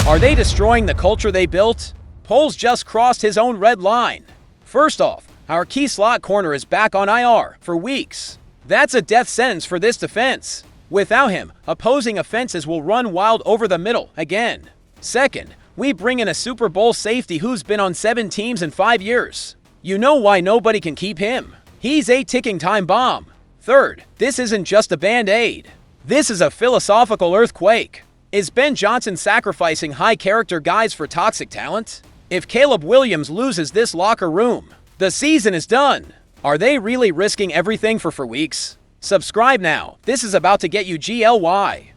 Are they destroying the culture they built? Poles just crossed his own red line. First off, our key slot corner is back on IR for weeks. That's a death sentence for this defense. Without him, opposing offenses will run wild over the middle again. Second, we bring in a Super Bowl safety who's been on 7 teams in 5 years. You know why nobody can keep him. He's a ticking time bomb. Third, this isn't just a band-aid. This is a philosophical earthquake. Is Ben Johnson sacrificing high-character guys for toxic talent? If Caleb Williams loses this locker room, the season is done. Are they really risking everything for weeks? Subscribe now. This is about to get you GLY.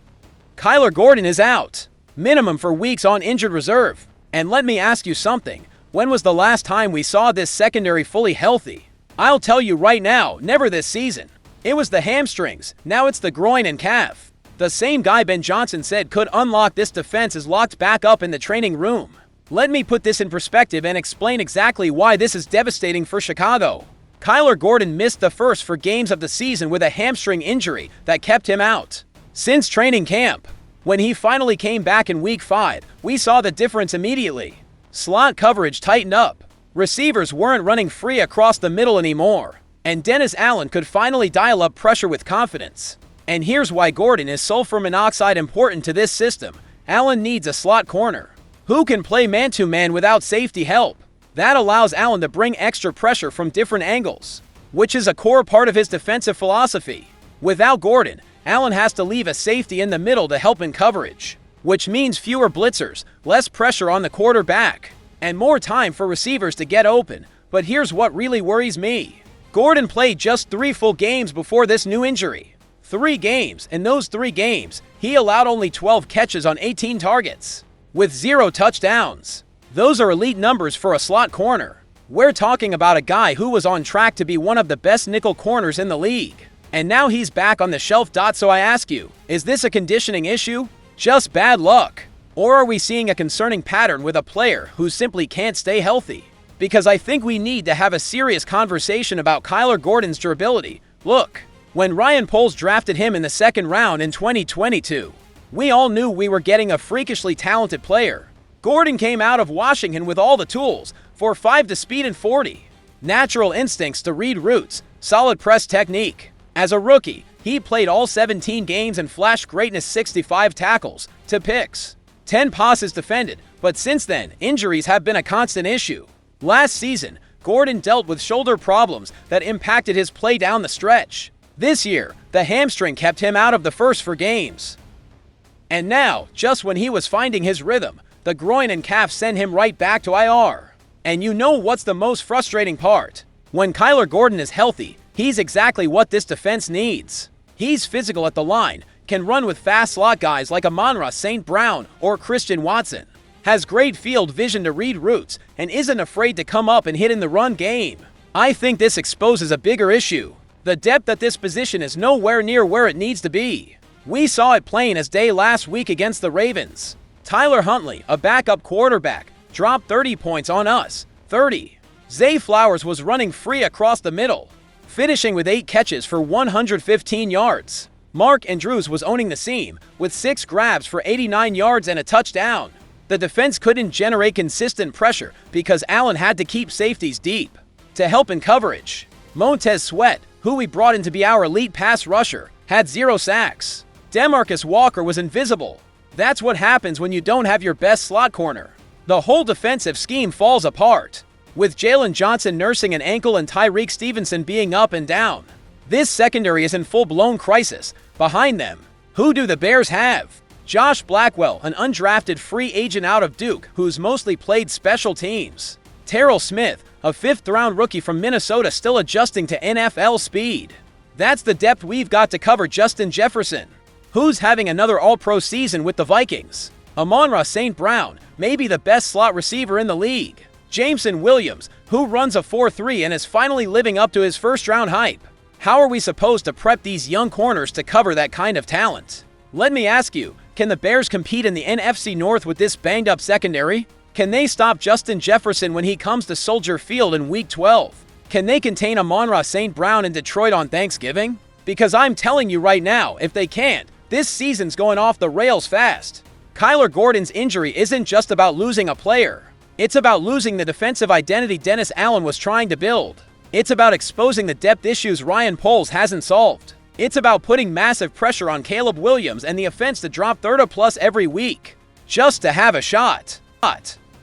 Kyler Gordon is out. Minimum for weeks on injured reserve. And let me ask you something. When was the last time we saw this secondary fully healthy? I'll tell you right now, never this season. It was the hamstrings, now it's the groin and calf. The same guy Ben Johnson said could unlock this defense is locked back up in the training room. Let me put this in perspective and explain exactly why this is devastating for Chicago. Kyler Gordon missed the first 4 games of the season with a hamstring injury that kept him out since training camp. When he finally came back in Week 5, we saw the difference immediately. Slot coverage tightened up. Receivers weren't running free across the middle anymore. And Dennis Allen could finally dial up pressure with confidence. And here's why Gordon is sulfur monoxide important to this system. Allen needs a slot corner who can play man-to-man without safety help. That allows Allen to bring extra pressure from different angles, which is a core part of his defensive philosophy. Without Gordon, Allen has to leave a safety in the middle to help in coverage, which means fewer blitzers, less pressure on the quarterback, and more time for receivers to get open. But here's what really worries me. Gordon played just 3 full games before this new injury. 3 games. In those 3 games, he allowed only 12 catches on 18 targets, with 0 touchdowns. Those are elite numbers for a slot corner. We're talking about a guy who was on track to be one of the best nickel corners in the league. And now he's back on the shelf. So I ask you, is this a conditioning issue? Just bad luck? Or are we seeing a concerning pattern with a player who simply can't stay healthy? Because I think we need to have a serious conversation about Kyler Gordon's durability. Look, when Ryan Poles drafted him in the 2nd round in 2022, we all knew we were getting a freakishly talented player. Gordon came out of Washington with all the tools, 4.5 to speed and 40. Natural instincts to read routes, solid press technique. As a rookie, he played all 17 games and flashed greatness, 65 tackles to picks, 10 passes defended, but since then, injuries have been a constant issue. Last season, Gordon dealt with shoulder problems that impacted his play down the stretch. This year, the hamstring kept him out of the first 4 games. And now, just when he was finding his rhythm, the groin and calf send him right back to IR. And you know what's the most frustrating part? When Kyler Gordon is healthy, he's exactly what this defense needs. He's physical at the line, can run with fast slot guys like Amon-Ra St. Brown or Christian Watson, has great field vision to read routes, and isn't afraid to come up and hit in the run game. I think this exposes a bigger issue. The depth at this position is nowhere near where it needs to be. We saw it plain as day last week against the Ravens. Tyler Huntley, a backup quarterback, dropped 30 points on us. 30. Zay Flowers was running free across the middle, finishing with 8 catches for 115 yards. Mark Andrews was owning the seam with 6 grabs for 89 yards and a touchdown. The defense couldn't generate consistent pressure because Allen had to keep safeties deep to help in coverage. Montez Sweat, who we brought in to be our elite pass rusher, had 0 sacks. DeMarcus Walker was invisible. That's what happens when you don't have your best slot corner. The whole defensive scheme falls apart, with Jalen Johnson nursing an ankle and Tyreek Stevenson being up and down. This secondary is in full-blown crisis. Behind them, who do the Bears have? Josh Blackwell, an undrafted free agent out of Duke who's mostly played special teams. Terrell Smith, a 5th-round rookie from Minnesota still adjusting to NFL speed. That's the depth we've got to cover. Justin Jefferson, who's having another all-pro season with the Vikings. Amon-Ra St. Brown, maybe the best slot receiver in the league. Jameson Williams, who runs a 4.3 and is finally living up to his first-round hype. How are we supposed to prep these young corners to cover that kind of talent? Let me ask you, can the Bears compete in the NFC North with this banged-up secondary? Can they stop Justin Jefferson when he comes to Soldier Field in Week 12? Can they contain Amon-Ra St. Brown in Detroit on Thanksgiving? Because I'm telling you right now, if they can't, this season's going off the rails fast. Kyler Gordon's injury isn't just about losing a player. It's about losing the defensive identity Dennis Allen was trying to build. It's about exposing the depth issues Ryan Poles hasn't solved. It's about putting massive pressure on Caleb Williams and the offense to drop 30+ every week, just to have a shot.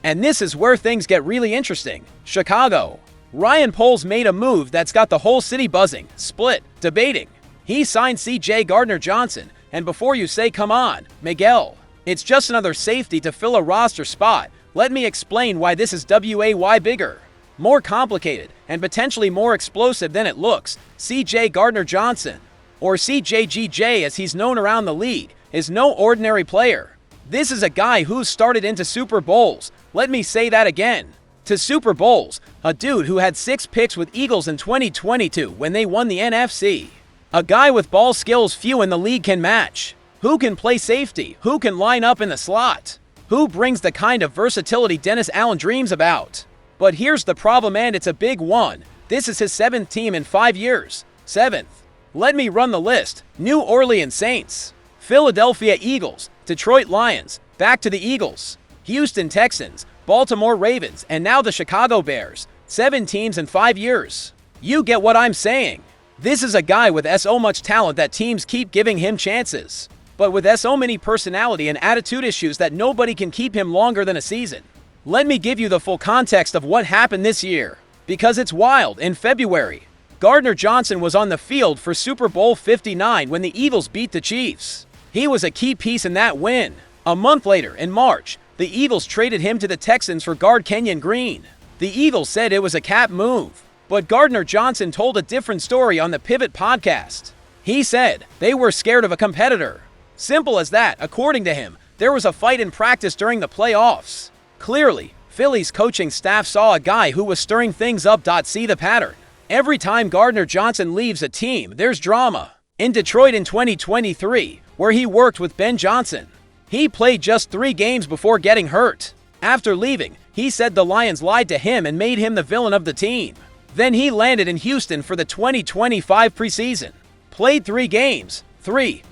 And this is where things get really interesting. Chicago. Ryan Poles made a move that's got the whole city buzzing, split, debating. He signed C.J. Gardner-Johnson, and before you say, come on, Miguel, it's just another safety to fill a roster spot. Let me explain why this is way bigger, more complicated, and potentially more explosive than it looks. C.J. Gardner-Johnson, or CJGJ as he's known around the league, is no ordinary player. This is a guy who's started into Super Bowls. Let me say that again. To Super Bowls, a dude who had 6 picks with Eagles in 2022 when they won the NFC. A guy with ball skills few in the league can match. Who can play safety? Who can line up in the slot? Who brings the kind of versatility Dennis Allen dreams about? But here's the problem, and it's a big one. This is his 7th team in 5 years. 7th. Let me run the list. New Orleans Saints, Philadelphia Eagles, Detroit Lions, back to the Eagles, Houston Texans, Baltimore Ravens, and now the Chicago Bears. 7 teams in 5 years. You get what I'm saying. This is a guy with so much talent that teams keep giving him chances, but with so many personality and attitude issues that nobody can keep him longer than a season. Let me give you the full context of what happened this year, because it's wild. In February, Gardner-Johnson was on the field for Super Bowl 59 when the Eagles beat the Chiefs. He was a key piece in that win. A month later, in March, the Eagles traded him to the Texans for guard Kenyon Green. The Eagles said it was a cap move, but Gardner-Johnson told a different story on the Pivot podcast. He said they were scared of a competitor. Simple as that. According to him, there was a fight in practice during the playoffs. Clearly, Philly's coaching staff saw a guy who was stirring things up. See the pattern. Every time Gardner-Johnson leaves a team, there's drama. In Detroit in 2023, where he worked with Ben Johnson, he played just 3 games before getting hurt. After leaving, he said the Lions lied to him and made him the villain of the team. Then he landed in Houston for the 2025 preseason. Played 3 games,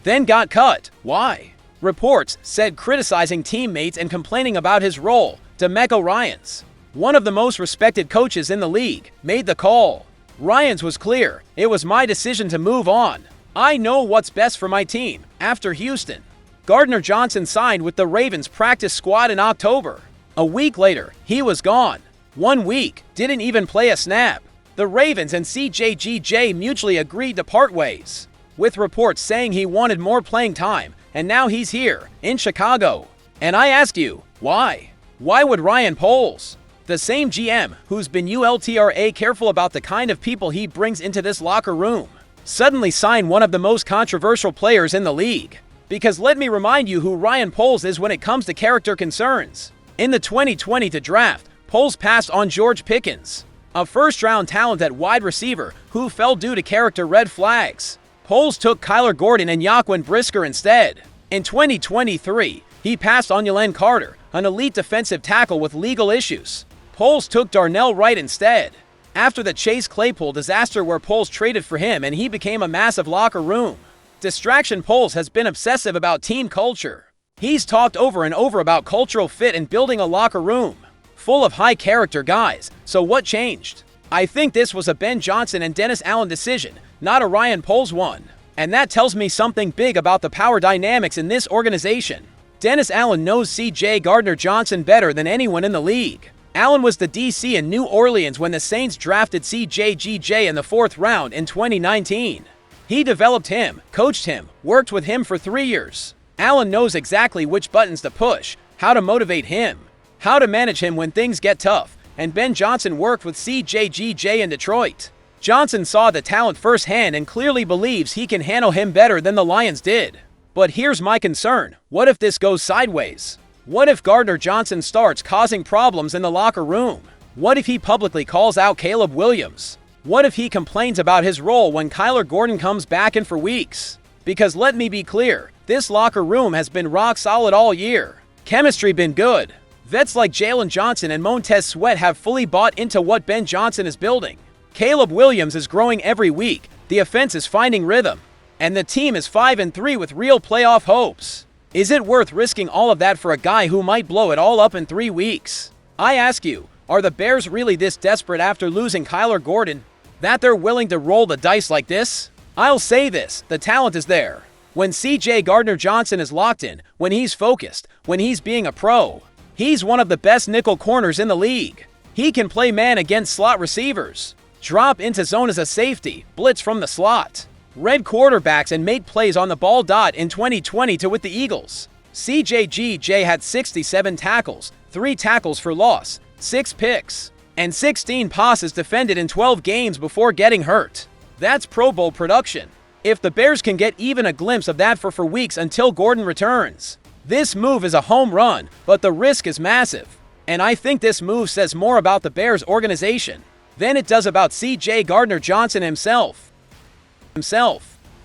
then got cut. Why? Reports said criticizing teammates and complaining about his role. DeMeco Ryans, one of the most respected coaches in the league, made the call. Ryans was clear. It was my decision to move on. I know what's best for my team. After Houston, Gardner-Johnson signed with the Ravens practice squad in October. A week later, he was gone. 1 week, didn't even play a snap. The Ravens and CJGJ mutually agreed to part ways, with reports saying he wanted more playing time, and now he's here, in Chicago. And I ask you, why? Why would Ryan Poles, the same GM who's been ultra careful about the kind of people he brings into this locker room, suddenly sign one of the most controversial players in the league? Because let me remind you who Ryan Poles is when it comes to character concerns. In the 2020 draft, Poles passed on George Pickens, a first-round talent at wide receiver who fell due to character red flags. Poles took Kyler Gordon and Jaquan Brisker instead. In 2023, he passed on Jalen Carter, an elite defensive tackle with legal issues. Poles took Darnell Wright instead. After the Chase Claypool disaster where Poles traded for him and he became a massive locker room distraction, Poles has been obsessive about team culture. He's talked over and over about cultural fit and building a locker room full of high-character guys. So what changed? I think this was a Ben Johnson and Dennis Allen decision, not a Ryan Poles one. And that tells me something big about the power dynamics in this organization. Dennis Allen knows C.J. Gardner-Johnson better than anyone in the league. Allen was the DC in New Orleans when the Saints drafted CJGJ in the 4th round in 2019. He developed him, coached him, worked with him for 3 years. Allen knows exactly which buttons to push, how to motivate him, how to manage him when things get tough, and Ben Johnson worked with CJGJ in Detroit. Johnson saw the talent firsthand and clearly believes he can handle him better than the Lions did. But here's my concern. What if this goes sideways? What if Gardner-Johnson starts causing problems in the locker room? What if he publicly calls out Caleb Williams? What if he complains about his role when Kyler Gordon comes back in for weeks? Because let me be clear, this locker room has been rock solid all year. Chemistry been good. Vets like Jalen Johnson and Montez Sweat have fully bought into what Ben Johnson is building. Caleb Williams is growing every week. The offense is finding rhythm. And the team is 5-3 with real playoff hopes. Is it worth risking all of that for a guy who might blow it all up in 3 weeks? I ask you, are the Bears really this desperate after losing Kyler Gordon that they're willing to roll the dice like this? I'll say this, the talent is there. When C.J. Gardner-Johnson is locked in, when he's focused, when he's being a pro, he's one of the best nickel corners in the league. He can play man against slot receivers, drop into zone as a safety, blitz from the slot, read quarterbacks and make plays on the ball. In 2022 with the Eagles, CJGJ had 67 tackles, 3 tackles for loss, 6 picks, and 16 passes defended in 12 games before getting hurt. That's Pro Bowl production. If the Bears can get even a glimpse of that for weeks until Gordon returns, this move is a home run, but the risk is massive. And I think this move says more about the Bears organization than it does about C.J. Gardner-Johnson himself.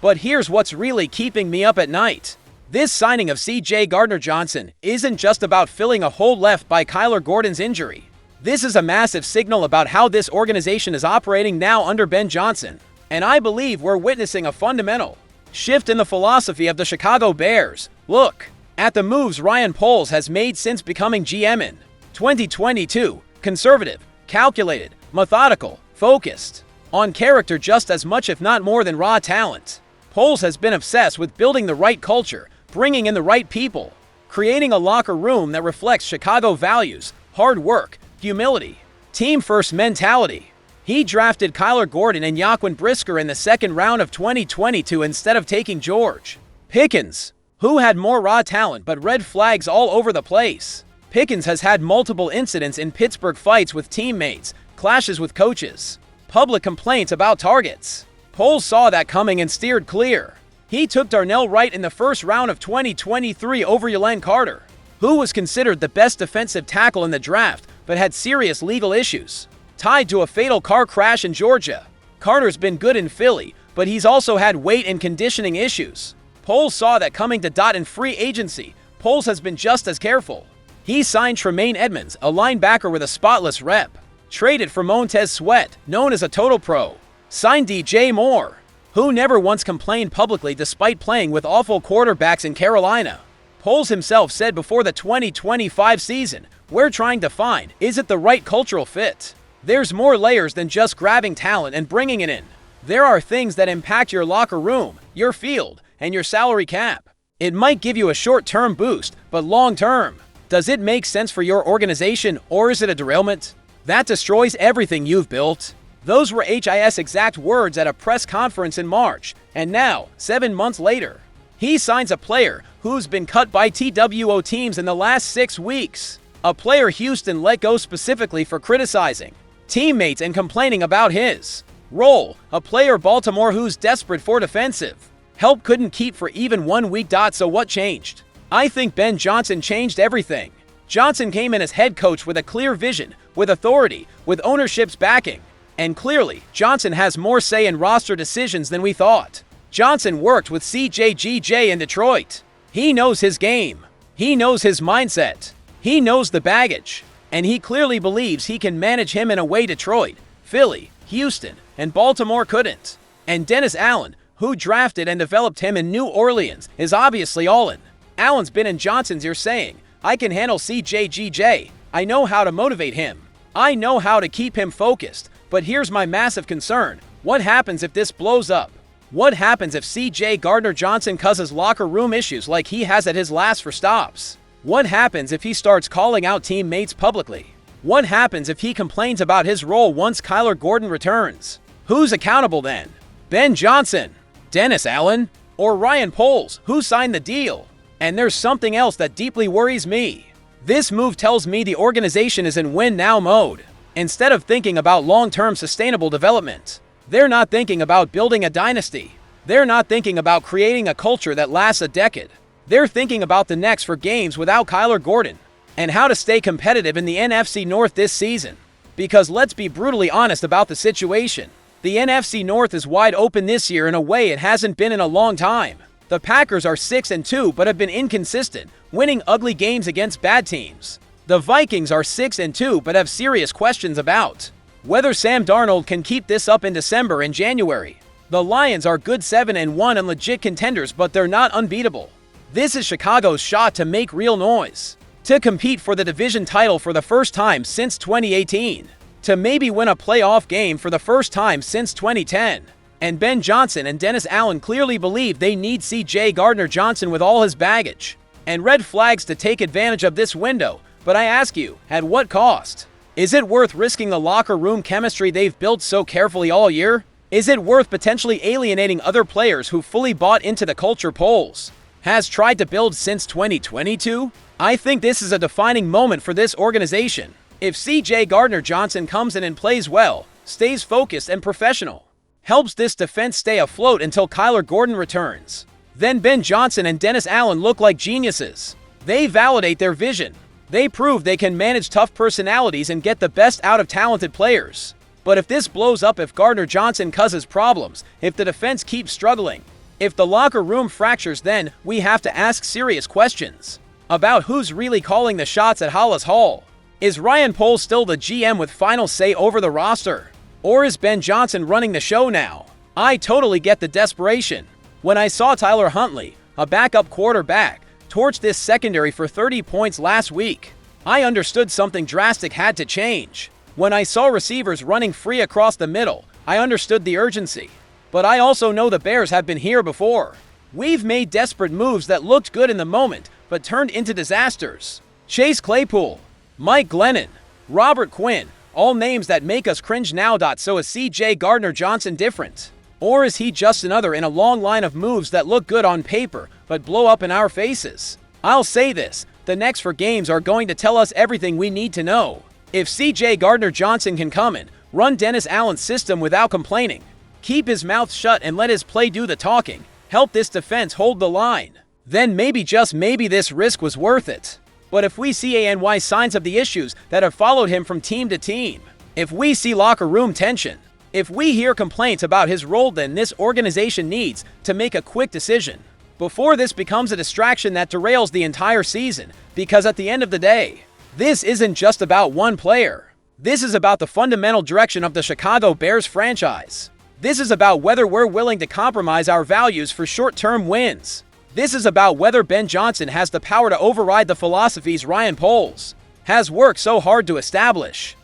But here's what's really keeping me up at night. This signing of C.J. Gardner-Johnson isn't just about filling a hole left by Kyler Gordon's injury. This is a massive signal about how this organization is operating now under Ben Johnson. And I believe we're witnessing a fundamental shift in the philosophy of the Chicago Bears. Look at the moves Ryan Poles has made since becoming GM in 2022. Conservative, calculated, methodical, focused on character just as much if not more than raw talent. Poles has been obsessed with building the right culture, bringing in the right people, creating a locker room that reflects Chicago values, hard work, humility, team-first mentality. He drafted Kyler Gordon and Jaquan Brisker in the second round of 2022 instead of taking George Pickens, who had more raw talent but red flags all over the place. Pickens has had multiple incidents in Pittsburgh, fights with teammates, clashes with coaches, public complaints about targets. Poles saw that coming and steered clear. He took Darnell Wright in the first round of 2023 over Jalen Carter, who was considered the best defensive tackle in the draft but had serious legal issues tied to a fatal car crash in Georgia. Carter's been good in Philly, but he's also had weight and conditioning issues. Poles saw that coming to in free agency. Poles has been just as careful. He signed Tremaine Edmonds, a linebacker with a spotless rep. Traded for Montez Sweat, known as a total pro. Signed DJ Moore, who never once complained publicly despite playing with awful quarterbacks in Carolina. Poles himself said before the 2025 season, "We're trying to find, is it the right cultural fit? There's more layers than just grabbing talent and bringing it in. There are things that impact your locker room, your field, and your salary cap. It might give you a short-term boost, but long-term, does it make sense for your organization, or is it a derailment that destroys everything you've built?" Those were his exact words at a press conference in March, and now, 7 months later, he signs a player who's been cut by TWO teams in the last 6 weeks. A player Houston let go specifically for criticizing teammates and complaining about his role. A player Baltimore who's desperate for defensive help couldn't keep for even 1 week. So what changed? I think Ben Johnson changed everything. Johnson came in as head coach with a clear vision, with authority, with ownership's backing. And clearly, Johnson has more say in roster decisions than we thought. Johnson worked with CJGJ in Detroit. He knows his game. He knows his mindset. He knows the baggage. And he clearly believes he can manage him in a way Detroit, Philly, Houston, and Baltimore couldn't. And Dennis Allen, who drafted and developed him in New Orleans, is obviously all in. Allen's been in Johnson's ear saying, "I can handle CJGJ. I know how to motivate him. I know how to keep him focused. But here's my massive concern. What happens if this blows up? What happens if C.J. Gardner-Johnson causes locker room issues like he has at his last 4 stops? What happens if he starts calling out teammates publicly? What happens if he complains about his role once Kyler Gordon returns? Who's accountable then? Ben Johnson, Dennis Allen, or Ryan Poles, who signed the deal? And there's something else that deeply worries me. This move tells me the organization is in win-now mode. Instead of thinking about long-term sustainable development, they're not thinking about building a dynasty. They're not thinking about creating a culture that lasts a decade. They're thinking about the next 4 games without Kyler Gordon and how to stay competitive in the NFC North this season. Because let's be brutally honest about the situation. The NFC North is wide open this year in a way it hasn't been in a long time. The Packers are 6-2 but have been inconsistent, winning ugly games against bad teams. The Vikings are 6-2 but have serious questions about whether Sam Darnold can keep this up in December and January. The Lions are good 7-1 and legit contenders, but they're not unbeatable. This is Chicago's shot to make real noise, to compete for the division title for the first time since 2018, to maybe win a playoff game for the first time since 2010. And Ben Johnson and Dennis Allen clearly believe they need C.J. Gardner-Johnson with all his baggage and red flags to take advantage of this window. But I ask you, at what cost? Is it worth risking the locker room chemistry they've built so carefully all year? Is it worth potentially alienating other players who fully bought into the culture Poles has tried to build since 2022? I think this is a defining moment for this organization. If C.J. Gardner-Johnson comes in and plays well, stays focused and professional, helps this defense stay afloat until Kyler Gordon returns, then Ben Johnson and Dennis Allen look like geniuses. They validate their vision. They prove they can manage tough personalities and get the best out of talented players. But if this blows up, if Gardner-Johnson causes problems, if the defense keeps struggling, if the locker room fractures, then we have to ask serious questions about who's really calling the shots at Hollis Hall. Is Ryan Poles still the GM with final say over the roster? Or is Ben Johnson running the show now? I totally get the desperation. When I saw Tyler Huntley, a backup quarterback, torch this secondary for 30 points last week, I understood something drastic had to change. When I saw receivers running free across the middle, I understood the urgency. But I also know the Bears have been here before. We've made desperate moves that looked good in the moment, but turned into disasters. Chase Claypool, Mike Glennon, Robert Quinn, all names that make us cringe now. So is C.J. Gardner-Johnson different? Or is he just another in a long line of moves that look good on paper, but blow up in our faces? I'll say this, the next 4 games are going to tell us everything we need to know. If C.J. Gardner-Johnson can come in, run Dennis Allen's system without complaining, keep his mouth shut and let his play do the talking, help this defense hold the line, then maybe, just maybe, this risk was worth it. But if we see signs of the issues that have followed him from team to team, if we see locker room tension, if we hear complaints about his role, then this organization needs to make a quick decision before this becomes a distraction that derails the entire season. Because at the end of the day, this isn't just about one player. This is about the fundamental direction of the Chicago Bears franchise. This is about whether we're willing to compromise our values for short-term wins. This is about whether Ben Johnson has the power to override the philosophies Ryan Poles has worked so hard to establish.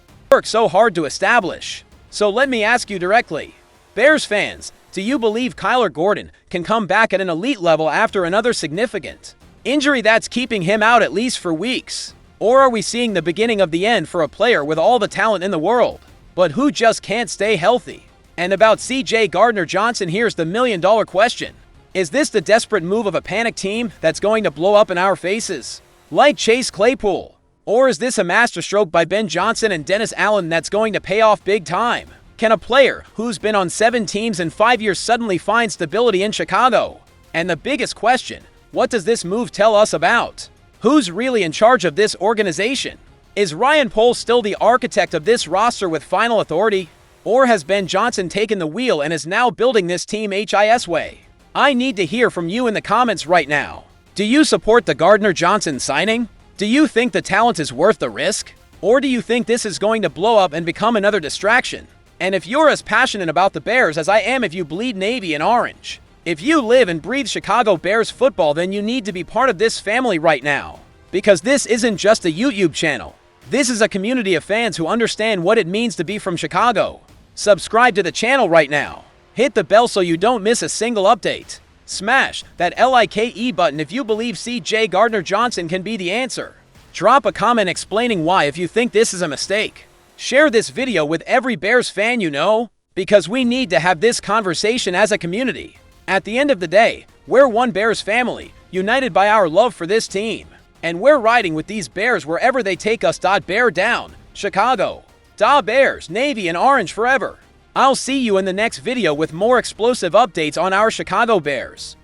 So let me ask you directly, Bears fans, do you believe Kyler Gordon can come back at an elite level after another significant injury that's keeping him out at least for weeks? Or are we seeing the beginning of the end for a player with all the talent in the world, but who just can't stay healthy? And about C.J. Gardner-Johnson, here's the million-dollar question. Is this the desperate move of a panic team that's going to blow up in our faces, like Chase Claypool? Or is this a masterstroke by Ben Johnson and Dennis Allen that's going to pay off big time? Can a player who's been on 7 teams in 5 years suddenly find stability in Chicago? And the biggest question, what does this move tell us about who's really in charge of this organization? Is Ryan Poles still the architect of this roster with final authority? Or has Ben Johnson taken the wheel and is now building this team his way? I need to hear from you in the comments right now. Do you support the Gardner-Johnson signing? Do you think the talent is worth the risk? Or do you think this is going to blow up and become another distraction? And if you're as passionate about the Bears as I am, if you bleed navy and orange, if you live and breathe Chicago Bears football, then you need to be part of this family right now. Because this isn't just a YouTube channel. This is a community of fans who understand what it means to be from Chicago. Subscribe to the channel right now. Hit the bell so you don't miss a single update. Smash that like button if you believe C.J. Gardner-Johnson can be the answer. Drop a comment explaining why if you think this is a mistake. Share this video with every Bears fan you know, because we need to have this conversation as a community. At the end of the day, we're one Bears family, united by our love for this team. And we're riding with these Bears wherever they take us. Bear down, Chicago. Da Bears, navy and orange forever. I'll see you in the next video with more explosive updates on our Chicago Bears.